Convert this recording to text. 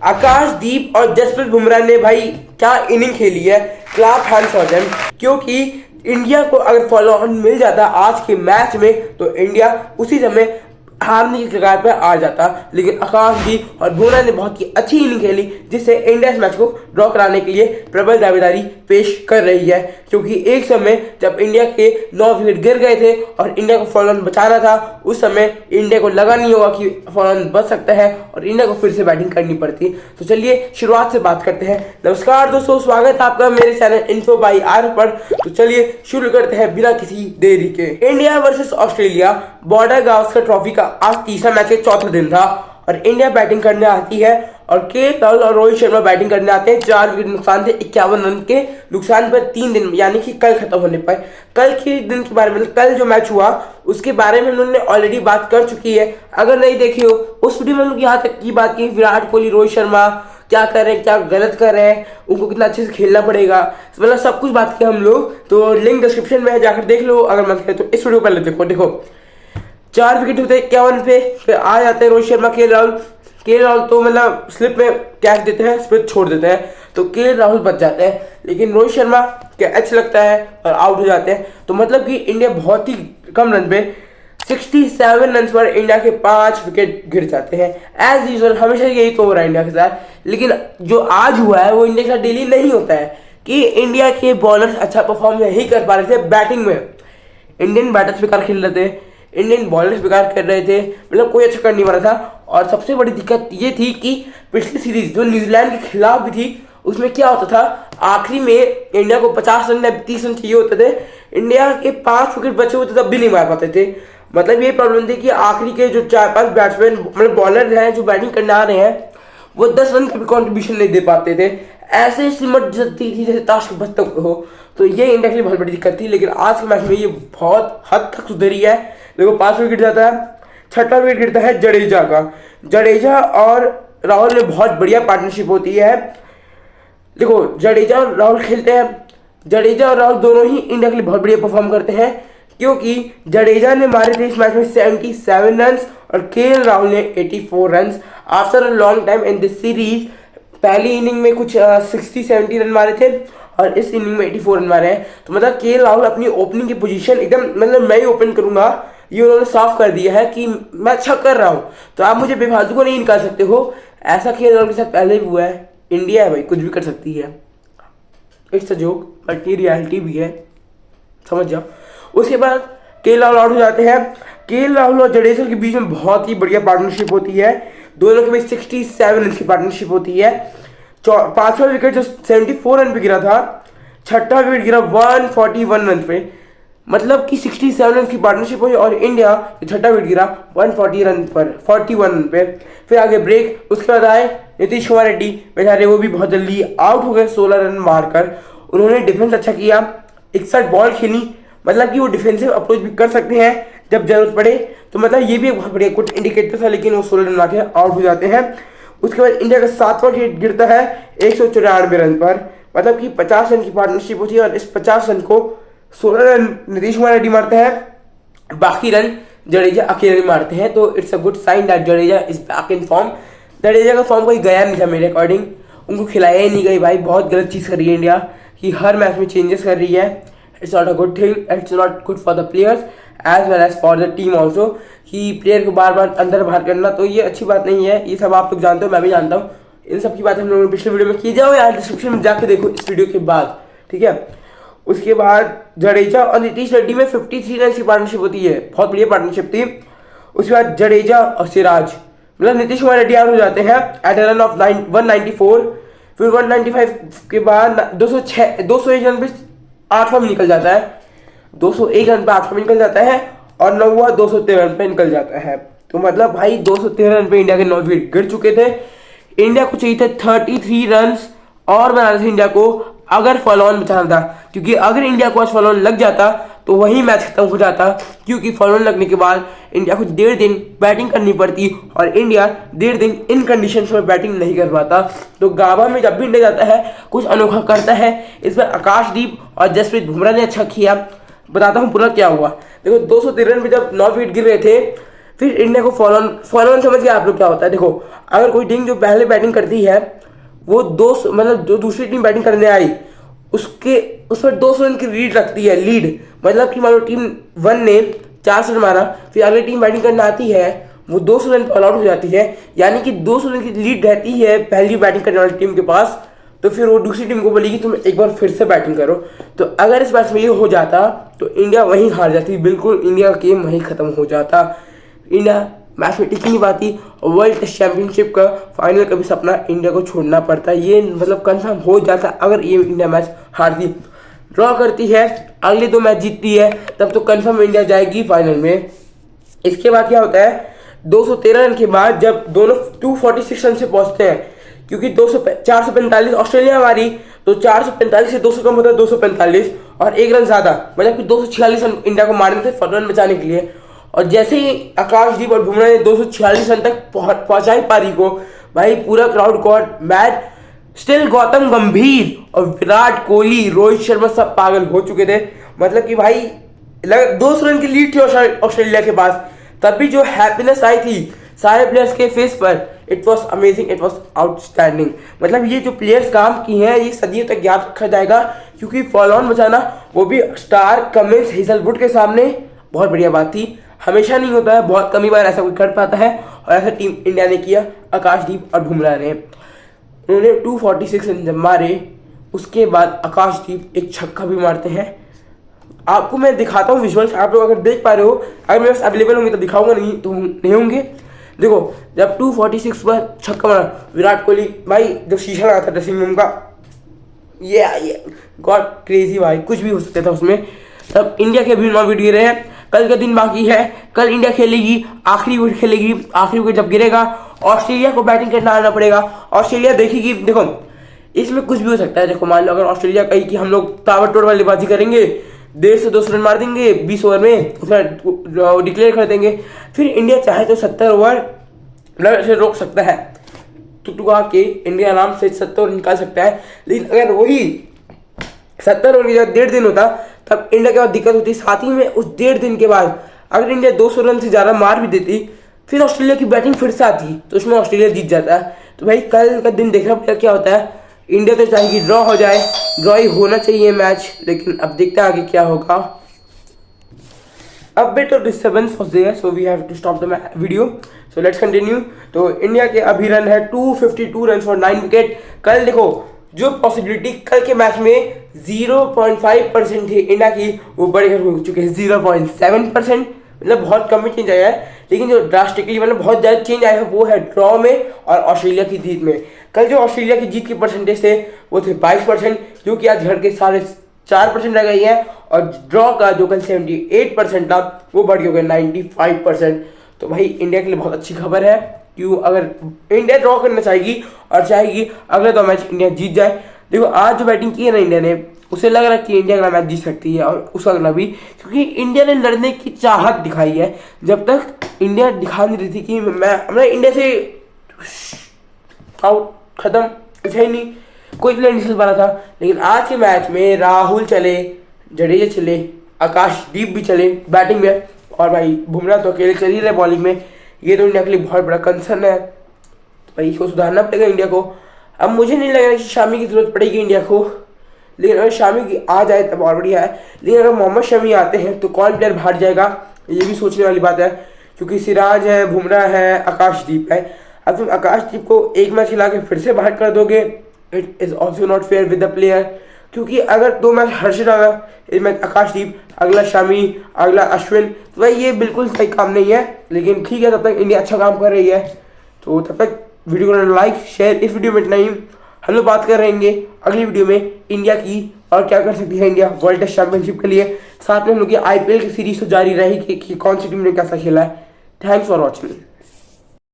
आकाशदीप और जसप्रीत बुमराह ने भाई क्या इनिंग खेली है। क्लैप हैंड्स फॉर देम, क्योंकि इंडिया को अगर फॉलो ऑन मिल जाता आज के मैच में तो इंडिया उसी समय हारने की कगार पर आ जाता। लेकिन आकाशदीप और बुमराह ने बहुत ही अच्छी इनिंग खेली, जिससे इंडिया इस मैच को ड्रॉ कराने के लिए प्रबल दावेदारी पेश कर रही है। क्योंकि एक समय जब इंडिया के 9 विकेट गिर गए थे और इंडिया को फॉलो ऑन बचाना था, उस समय इंडिया को लगा नहीं होगा कि फॉलो ऑन बच सकता है और इंडिया को फिर से बैटिंग करनी पड़ती। तो चलिए शुरुआत से बात करते हैं। नमस्कार दोस्तों, स्वागत है आपका मेरे चैनल इन्फो बाई आर पर। तो चलिए शुरू करते हैं बिना किसी देरी के। India versus Australia border Gavaskar trophy का आज तीसरा मैच का चौथा दिन था और इंडिया बैटिंग करने आती है और के राहुल और रोहित शर्मा बैटिंग करने आते हैं। 4 विकेट नुकसान थे 51 रन के नुकसान पर 3 दिन, यानी कि कल खत्म होने पर। कल के दिन के बारे में, कल जो मैच हुआ उसके बारे में उन्होंने ऑलरेडी बात कर चुकी है। अगर नहीं देखी हो उस वीडियो में उन्होंने यहाँ तक की बात की विराट कोहली, रोहित शर्मा क्या कर रहे हैं, क्या गलत कर रहे हैं, उनको कितना अच्छे से खेलना पड़ेगा, मतलब सब कुछ बात की हम लोग। तो लिंक डिस्क्रिप्शन में है, जाकर देख लो अगर मन करे तो। इस वीडियो पहले देखो 4 विकेट होते 51 पे, फिर आ जाते हैं रोहित शर्मा, के राहुल तो मतलब स्लिप में कैच देते हैं, स्पिन छोड़ देते हैं, तो के राहुल बच जाते हैं। लेकिन रोहित शर्मा कैच लगता है और आउट हो जाते हैं। तो मतलब कि इंडिया बहुत ही कम रन पे 67 रन पर इंडिया के 5 विकेट गिर जाते हैं। एज यूजुअल हमेशा यही तो हो रहा है इंडिया के साथ। लेकिन जो आज हुआ है वो इंडिया के साथ डेली नहीं होता है कि इंडिया के बॉलर्स अच्छा परफॉर्म नहीं कर पा रहे थे बैटिंग में। इंडियन बैटर्स बेकार खेल रहे थे, इंडियन बॉलर्स बेकार कर रहे थे, मतलब कोई अच्छा कर नहीं पा रहा था। और सबसे बड़ी दिक्कत ये थी कि पिछली सीरीज जो न्यूजीलैंड के खिलाफ भी थी उसमें क्या होता था, आखिरी में इंडिया को 50 रन या 30 रन चाहिए होते थे, इंडिया के 5 विकेट बचे हुए थे तब भी नहीं मार पाते थे। मतलब ये प्रॉब्लम थी कि आखिरी के जो 4-5 बैट्समैन मतलब बॉलर हैं जो बैटिंग करने आ रहे हैं वो 10 रन का भी कॉन्ट्रीब्यूशन नहीं दे पाते थे। ऐसे सिमट जाती थी जैसे ताश के बत्तख हो। तो ये इंडिया के लिए बहुत बड़ी दिक्कत थी। लेकिन आज के मैच में ये बहुत हद तक सुधरी है। देखो 5 विकेट जाता है, छठा विकेट गिरता है जडेजा का। जडेजा और राहुल में बहुत बढ़िया पार्टनरशिप होती है। देखो जडेजा और राहुल खेलते हैं, जडेजा और राहुल दोनों ही इंडिया के लिए बहुत बढ़िया परफॉर्म करते हैं, क्योंकि जडेजा ने मारे थे इस मैच में 77 रन और के राहुल ने 84 run after a long time in this series. पहली इनिंग में कुछ 60-70 रन मारे थे और इस इनिंग में 84 रन मारे हैं। तो मतलब के राहुल अपनी ओपनिंग की पोजीशन एकदम मतलब मैं ही ओपन करूंगा ये उन्होंने साफ कर दिया है कि मैं अच्छा कर रहा हूं, तो आप मुझे बेफालतू को नहीं निकाल सकते हो। ऐसा के राहुल के साथ पहले भी हुआ है। इंडिया है भाई, कुछ भी कर सकती है। इट्स अ जोक बट ये रियलिटी भी है, समझ जाओ। उसके बाद के राहुल आउट हो जाते हैं। के राहुल और जडेजा के बीच में बहुत ही बढ़िया पार्टनरशिप होती है, दोनों के बीच 67 रन की पार्टनरशिप होती है। 5वां विकेट जो 74 रन पे गिरा था, छठा विकेट गिरा 141 रन पे, मतलब कि 67 रन की पार्टनरशिप हुई और इंडिया छठा विकेट गिरा 140 रन पर 41 रन पे। फिर आगे ब्रेक, उसके बाद आए नीतीश कुमार रेड्डी, बेचारे वो भी बहुत जल्दी आउट हो गए 16 रन मारकर। उन्होंने डिफेंस अच्छा किया, 61 बॉल खेली, मतलब कि वो डिफेंसिव अप्रोच भी कर सकते हैं जब जरूरत पड़े। तो मतलब ये भी एक बहुत बढ़िया गुड इंडिकेटर था। लेकिन वो 16 रन लाके आउट हो जाते हैं। उसके बाद इंडिया का 7वां विकेट गिरता है 194 रन पर, मतलब कि 50 रन की पार्टनरशिप होती है और इस 50 रन को 16 रन नीतीश कुमार रेड्डी मारते हैं, बाकी रन जडेजा अकेले मारते हैं। तो it's a good sign that Jadeja is back in form. Jadeja का फॉर्म कोई गया नहीं था मेरे अकॉर्डिंग, उनको खिलाया ही नहीं गई भाई। बहुत गलत चीज़ कर रही है इंडिया कि हर मैच में चेंजेस कर रही है। It's not a good thing, it's not good for the players as well as for the team also, कि प्लेयर को बार बार अंदर बाहर करना, तो ये अच्छी बात नहीं है। ये सब आप लोग जानते हो, मैं भी जानता हूँ। इन सब की बात हम लोगों ने पिछले वीडियो में की, जाओ यार डिस्क्रिप्शन में जाके देखो इस वीडियो के बाद, ठीक है। उसके बाद जडेजा और नीतीश रेड्डी में 53 रन की पार्टनरशिप होती है, बहुत बढ़िया पार्टनरशिप थी। उसके बाद जडेजा और सिराज, मतलब नीतीश कुमार रेड्डी आउट हो जाते हैं एट रन ऑफ 194। फिर 195 के बाद 201 रन पे 8वां में निकल जाता है, 201 रन पे 8वां में निकल जाता है और 9वां 213 रन पे निकल जाता है। तो मतलब भाई 213 रन पे इंडिया के 9 विकेट गिर चुके थे। इंडिया को चाहिए थे 33 रन और बनाना था इंडिया को, अगर फॉलो ऑन बचाना था, क्योंकि अगर इंडिया को आज फॉलो ऑन लग जाता तो वही मैच खत्म हो जाता। क्योंकि फॉलो ऑन लगने के बाद इंडिया को 1.5 दिन बैटिंग करनी पड़ती और इंडिया 1.5 दिन इन कंडीशंस में बैटिंग नहीं कर पाता। तो गाबा में जब भी इंडिया जाता है कुछ अनोखा करता है। इस पर आकाशदीप और जसप्रीत बुमराह ने अच्छा किया। बताता हूँ पूरा क्या हुआ। देखो 213 रन पे जब 9 विकेट गिर रहे थे, फिर इंडिया को फॉलो ऑन समझ के आप लोग क्या होता है। देखो अगर कोई टीम जो पहले बैटिंग करती है वो मतलब जो दूसरी टीम बैटिंग करने आई उस पर 200 रन की लीड रखती है। लीड मतलब कि मान लो टीम 1 ने 400 रन मारा, फिर अगली टीम बैटिंग करने आती है, वो 200 रन ऑल आउट हो जाती है, यानी कि 200 रन की लीड रहती है पहली बैटिंग करने वाली टीम के पास। तो फिर वो दूसरी टीम को बोलेगी तुम एक बार फिर से बैटिंग करो। तो अगर इस मैच में ये हो जाता तो इंडिया वहीं हार जाती, बिल्कुल इंडिया का गेम वहीं खत्म हो जाता। इंडिया मैच में टिक नहीं पाती, वर्ल्ड टेस्ट चैंपियनशिप का फाइनल का भी सपना इंडिया को छोड़ना पड़ता। ये मतलब कंफर्म हो जाता अगर ये इंडिया मैच हारती। ड्रॉ करती है, अगले 2 मैच जीतती है, तब तो कंफर्म इंडिया जाएगी फाइनल में। इसके बाद क्या होता है, 213 रन के बाद जब दोनों 246 रन से पहुंचते हैं, क्योंकि 445 ऑस्ट्रेलिया मारी तो 445 से 200 कम होता है 245 और 1 रन ज्यादा, मतलब कि 246 रन इंडिया को मारने थे रन बचाने के लिए। और जैसे ही आकाशदीप और बुमराह ने 246 रन तक पहुंचाई पारी को, भाई पूरा crowd God match. Still Gautam गंभीर और विराट कोहली, रोहित शर्मा सब पागल हो चुके थे। मतलब कि भाई 200 रन की लीड थी ऑस्ट्रेलिया के पास, तब भी जो हैप्पीनेस आई थी सारे प्लेयर्स के फेस पर, it was amazing, it was outstanding. मतलब ये जो प्लेयर्स काम किए हैं ये सदियों तक याद रखा जाएगा, क्योंकि फॉलो ऑन बचाना वो भी स्टार कमिंस हेजलवुड के सामने बहुत बढ़िया बात थी। हमेशा नहीं होता है, बहुत कमी बार ऐसा कोई कर पाता है, और ऐसा टीम इंडिया ने किया। आकाशदीप और बुमराह ने, उन्होंने 246 रन जब मारे उसके बाद आकाशदीप एक छक्का भी मारते हैं। आपको मैं दिखाता हूँ विजुअल्स, आप लोग अगर देख पा रहे हो, अगर मेरे पास अवेलेबल होंगे तो दिखाऊंगा, नहीं तो नहीं होंगे। देखो जब 246 पर छक्का मारा विराट कोहली, भाई जो शीशा लगा था ड्रेसिंग रूम का, ये गॉड क्रेजी भाई, कुछ भी हो सकता था उसमें। तब इंडिया के अभी 9 विकेट गिरे हैं, कल का दिन बाकी है, कल इंडिया खेलेगी, आखिरी विकेट खेलेगी। आखिरी विकेट जब गिरेगा ऑस्ट्रेलिया को बैटिंग करना आना पड़ेगा। ऑस्ट्रेलिया देखेगी, देखो इसमें कुछ भी हो सकता है। देखो मान लो अगर ऑस्ट्रेलिया कही कि हम लोग ताबड़तोड़ वालेबाजी करेंगे, 150 से 200 रन मार देंगे 20 ओवर में, उसमें डिक्लेयर कर देंगे, फिर इंडिया चाहे तो 70 ओवर से रोक सकता है, टुकटुका के इंडिया आराम से 70 ओवर निकाल सकता है। लेकिन अगर वही 70 ओवर की जगह 1.5 दिन होता तब इंडिया के बाद दिक्कत होती। साथ ही में उस 1.5 दिन के बाद अगर इंडिया 200 रन से ज़्यादा मार भी देती, फिर ऑस्ट्रेलिया की बैटिंग फिर से आती तो उसमें ऑस्ट्रेलिया जीत जाता है। तो भाई कल का दिन देखना पड़ेगा क्या होता है। इंडिया तो चाहेगी ड्रॉ हो जाए, ड्रॉ ही होना चाहिए मैच, लेकिन अब देखते हैं आगे क्या होगा। A bit of disturbance was there, so we have to stop the video. So let's continue. तो इंडिया के अभी रन है 252 रन फॉर 9 विकेट। कल देखो जो पॉसिबिलिटी कल के मैच में 0.5% थी इंडिया की, वो बढ़कर हो चुके हैं 0.7%, मतलब बहुत कम ही चेंज आया है। लेकिन जो ड्रास्टिकली मतलब बहुत ज़्यादा चेंज आया है वो है ड्रॉ में और ऑस्ट्रेलिया की जीत में। कल जो ऑस्ट्रेलिया की जीत के परसेंटेज थे वो थे 22%, जो कि आज घर के 4.5% रह गई है, और ड्रॉ का जो कल 78% था वो बढ़ गया 95%। तो भाई इंडिया के लिए बहुत अच्छी खबर है, क्यों अगर इंडिया ड्रॉ करना चाहेगी और चाहेगी अगले 2 मैच इंडिया जीत जाए। देखो आज जो बैटिंग की है ना इंडिया ने, उसे लग रहा है कि इंडिया अगला मैच जीत सकती है, और उसका अगला भी, क्योंकि इंडिया ने लड़ने की चाहत दिखाई है। जब तक इंडिया दिखा नहीं रही थी कि मैं इंडिया से आउट खत्म, कुछ है नहीं, कोई प्लेयर नहीं चल पा रहा था। लेकिन आज के मैच में राहुल चले, जडेजा चले, आकाशदीप भी चले बैटिंग में, और भाई बुमराह तो अकेले चल ही रहे बॉलिंग में। ये तो इंडिया के लिए बहुत बड़ा कंसर्न है। तो भाई इसको सुधारना पड़ेगा इंडिया को। अब मुझे नहीं लग रहा कि शामी की जरूरत पड़ेगी इंडिया को, लेकिन अगर शामी की आ जाए तब और बढ़िया है। लेकिन अगर मोहम्मद शमी आते हैं तो कौन प्लेयर बाहर जाएगा, ये भी सोचने वाली बात है, क्योंकि सिराज है, बुमराह है, आकाशदीप है। अब तुम आकाशदीप को एक मैच खिला के फिर से बाहर कर दोगे, it is also not fair with the player, क्योंकि अगर 2 मैच हर्षित आना, एक मैच आकाशदीप, अगला शमी, अगला अश्विन, तो भाई ये बिल्कुल सही काम नहीं है। लेकिन ठीक है, तब तक इंडिया अच्छा काम कर रही है, तो तब तक वीडियो को लाइक शेयर। इस वीडियो में इतना ही, हम लोग बात कर रहेंगे अगली वीडियो में इंडिया की और क्या कर सकती है इंडिया वर्ल्ड टेस्ट चैंपियनशिप के लिए। साथ में हम लोग की IPL की सीरीज तो जारी रहेगी कि कौन सी टीम ने कैसा खेला है। Thanks for watching.